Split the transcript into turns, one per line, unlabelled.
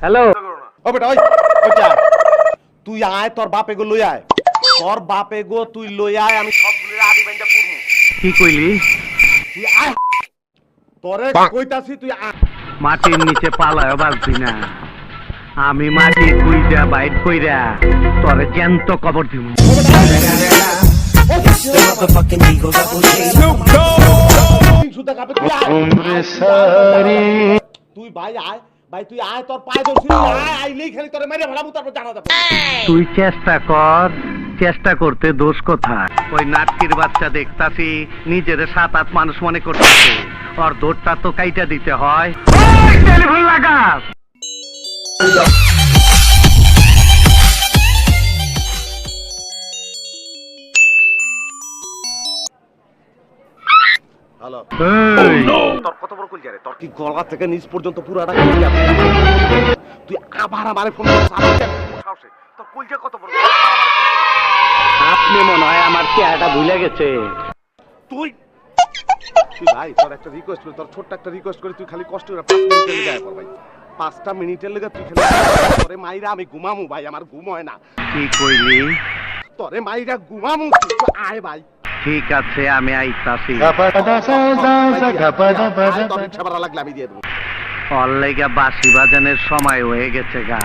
Hello
ও বেটা ওই ওইটা তুই আয় তোর বাপ এগো লই আয় তোর বাপ এগো তুই লই আয় আমি সবগুলো আদি বাইন্দা পুরমু
কি কইলি?
তুই আয় তোরে কইতাছি তুই আয়
মাটির নিচে পালায় বাঁচবি না। আমি মাটি কুইরা বাইট কইরা তোরে জ্যান্ত কবর দিব।
সুতা কাপে তুই আয় তুই ভাই আয় ভাই তুই আয় তোর পায়ে ধরছিস আয় আইলেই খালি তোরে মেরে ফেলাবো তারপর জানা যাবে
তুই চেষ্টা কর, চেষ্টা করতে দোষ কোথায়? ওই নাটকির বাচ্চা দেখতাছি নিজের 7-8 মানুষ মনে করতেছে, ওর দৌড়টা তো কাইটা দিতে হয়। টেলিফোন লাগা।
হ্যালো
এই,
তোর কত বড় কইল রে তোর কি গলা থেকে নিচ পর্যন্ত পুরাটা কইল তুই আবার আমারে ফোন করছিস সাহসে তোর কইলটা কত বড়
আপনি মনে হয় আমার চেহারাটা ভুলে গেছে।
তুই তুই ভাই তোর একটা রিকোয়েস্ট করি তোর ছোট্ট একটা রিকোয়েস্ট করি তুই খালি কষ্ট করে 5 মিনিটের লেগে আয় পর ভাই 5টা মিনিটের লেগে তুই খালি তোরে মাইরা আমি ঘুমামু ভাই আমার ঘুম হয় না
কি কইলি?
তোরে মাইরা ঘুমামু তুই আয় ভাই
ঠিক আছে আমি আইতাছি।
তোর ইচ্ছা ভালো লাগলে আমি দিয়ে দেবো
ওর লাইগা বাঁশি বাজানোর সময় হয়ে গেছে গা।